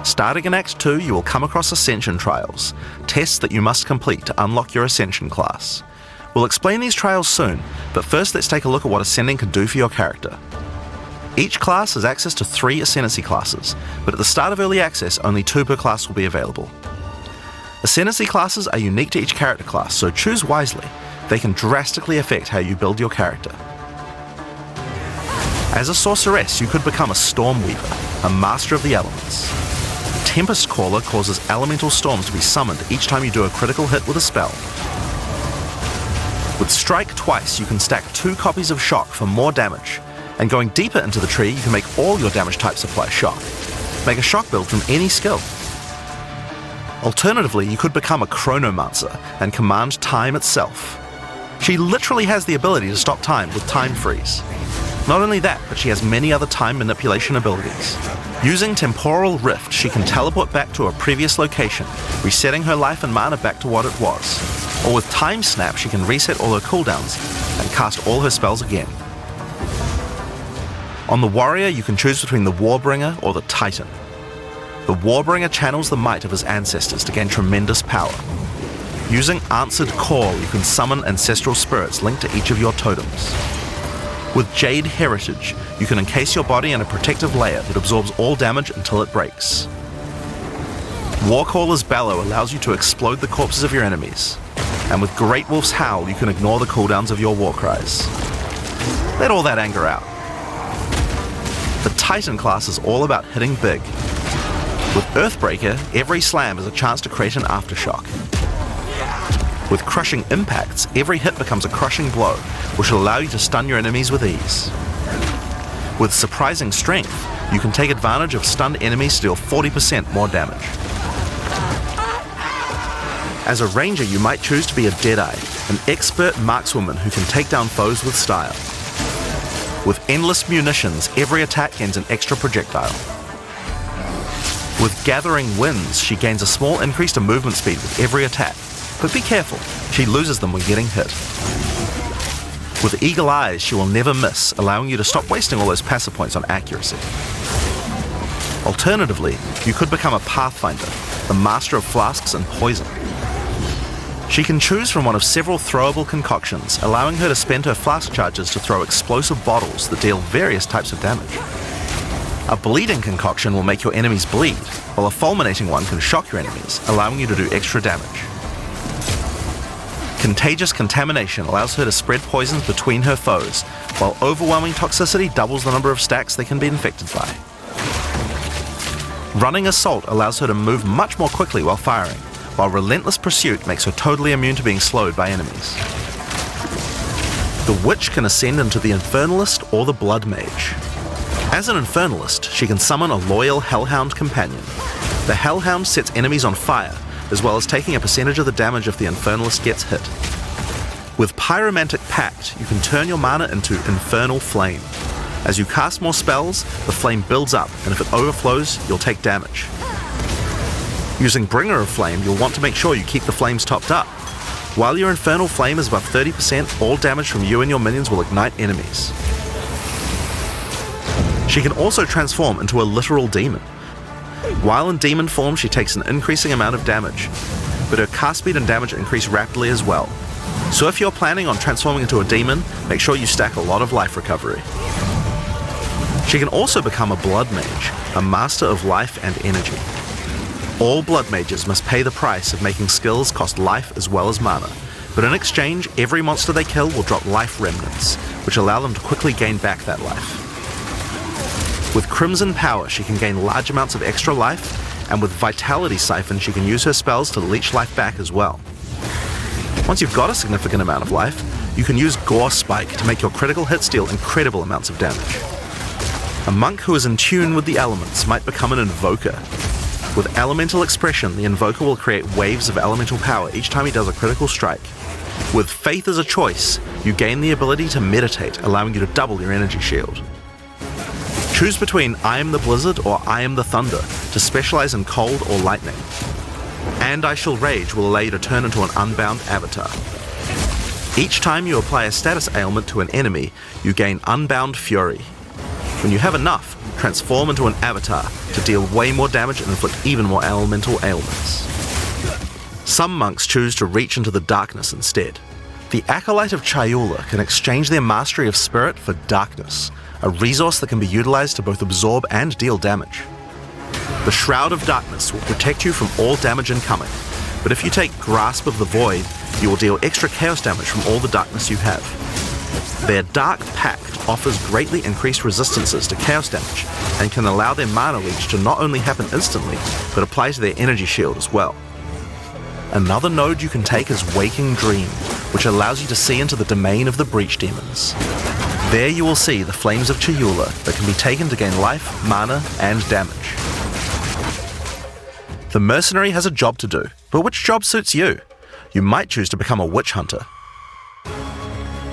Starting in Act 2, you will come across Ascension trials, tests that you must complete to unlock your Ascension class. We'll explain these trials soon, but first let's take a look at what Ascending can do for your character. Each class has access to 3 Ascendancy classes, but at the start of Early Access, only 2 per class will be available. Ascendancy classes are unique to each character class, so choose wisely. They can drastically affect how you build your character. As a sorceress, you could become a Storm Weaver, a master of the elements. Tempest Caller causes elemental storms to be summoned each time you do a critical hit with a spell. With Strike twice, you can stack 2 copies of Shock for more damage, and going deeper into the tree, you can make all your damage types apply Shock. Make a Shock build from any skill. Alternatively, you could become a Chronomancer and command time itself. She literally has the ability to stop time with Time Freeze. Not only that, but she has many other time manipulation abilities. Using Temporal Rift, she can teleport back to a previous location, resetting her life and mana back to what it was. Or with Time Snap, she can reset all her cooldowns and cast all her spells again. On the Warrior, you can choose between the Warbringer or the Titan. The Warbringer channels the might of his ancestors to gain tremendous power. Using Answered Call, you can summon ancestral spirits linked to each of your totems. With Jade Heritage, you can encase your body in a protective layer that absorbs all damage until it breaks. Warcaller's Bellow allows you to explode the corpses of your enemies. And with Great Wolf's Howl, you can ignore the cooldowns of your war cries. Let all that anger out. The Titan class is all about hitting big. With Earthbreaker, every slam is a chance to create an aftershock. With Crushing Impacts, every hit becomes a crushing blow, which will allow you to stun your enemies with ease. With Surprising Strength, you can take advantage of stunned enemies to deal 40% more damage. As a ranger, you might choose to be a Deadeye, an expert markswoman who can take down foes with style. With Endless Munitions, every attack gains an extra projectile. With Gathering Winds, she gains a small increase to movement speed with every attack, but be careful, she loses them when getting hit. With Eagle Eyes, she will never miss, allowing you to stop wasting all those passive points on accuracy. Alternatively, you could become a Pathfinder, the master of flasks and poison. She can choose from one of several throwable concoctions, allowing her to spend her flask charges to throw explosive bottles that deal various types of damage. A bleeding concoction will make your enemies bleed, while a fulminating one can shock your enemies, allowing you to do extra damage. Contagious Contamination allows her to spread poisons between her foes, while Overwhelming Toxicity doubles the number of stacks they can be infected by. Running Assault allows her to move much more quickly while firing, while Relentless Pursuit makes her totally immune to being slowed by enemies. The Witch can ascend into the Infernalist or the Blood Mage. As an Infernalist, she can summon a loyal Hellhound companion. The Hellhound sets enemies on fire, as well as taking a percentage of the damage if the Infernalist gets hit. With Pyromantic Pact, you can turn your mana into Infernal Flame. As you cast more spells, the flame builds up, and if it overflows, you'll take damage. Using Bringer of Flame, you'll want to make sure you keep the flames topped up. While your Infernal Flame is above 30%, all damage from you and your minions will ignite enemies. She can also transform into a literal demon. While in demon form, she takes an increasing amount of damage, but her cast speed and damage increase rapidly as well. So if you're planning on transforming into a demon, make sure you stack a lot of life recovery. She can also become a Blood Mage, a master of life and energy. All Blood Mages must pay the price of making skills cost life as well as mana, but in exchange, every monster they kill will drop life remnants, which allow them to quickly gain back that life. With Crimson Power, she can gain large amounts of extra life, and with Vitality Siphon, she can use her spells to leech life back as well. Once you've got a significant amount of life, you can use Gore Spike to make your critical hits deal incredible amounts of damage. A monk who is in tune with the elements might become an Invoker. With Elemental Expression, the Invoker will create waves of elemental power each time he does a critical strike. With Faith as a choice, you gain the ability to meditate, allowing you to double your energy shield. Choose between I am the Blizzard or I am the Thunder to specialize in cold or lightning. And I Shall Rage will allow you to turn into an unbound avatar. Each time you apply a status ailment to an enemy, you gain Unbound Fury. When you have enough, transform into an avatar to deal way more damage and inflict even more elemental ailments. Some monks choose to reach into the darkness instead. The Acolyte of Chayula can exchange their mastery of spirit for darkness, a resource that can be utilized to both absorb and deal damage. The Shroud of Darkness will protect you from all damage incoming, but if you take Grasp of the Void, you will deal extra chaos damage from all the darkness you have. Their Dark Pact offers greatly increased resistances to chaos damage and can allow their mana leech to not only happen instantly, but apply to their energy shield as well. Another node you can take is Waking Dream, which allows you to see into the domain of the Breach Demons. There you will see the Flames of Chayula that can be taken to gain life, mana, and damage. The Mercenary has a job to do, but which job suits you? You might choose to become a Witch Hunter.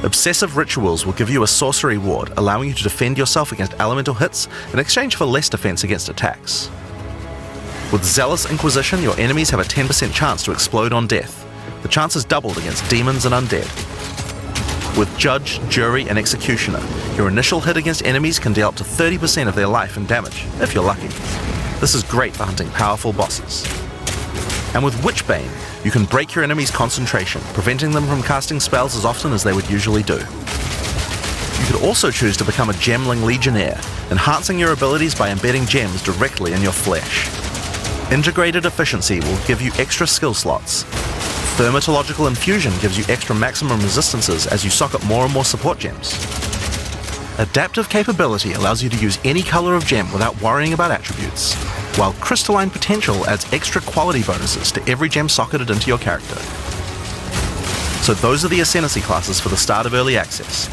Obsessive Rituals will give you a sorcery ward, allowing you to defend yourself against elemental hits in exchange for less defense against attacks. With Zealous Inquisition, your enemies have a 10% chance to explode on death. The chance is doubled against demons and undead. With Judge, Jury, and Executioner, your initial hit against enemies can deal up to 30% of their life and damage, if you're lucky. This is great for hunting powerful bosses. And with Witchbane, you can break your enemy's concentration, preventing them from casting spells as often as they would usually do. You could also choose to become a Gemling Legionnaire, enhancing your abilities by embedding gems directly in your flesh. Integrated Efficiency will give you extra skill slots. Thermatological Infusion gives you extra maximum resistances as you sock up more and more support gems. Adaptive Capability allows you to use any color of gem without worrying about attributes, while Crystalline Potential adds extra quality bonuses to every gem socketed into your character. So those are the Ascendancy classes for the start of Early Access.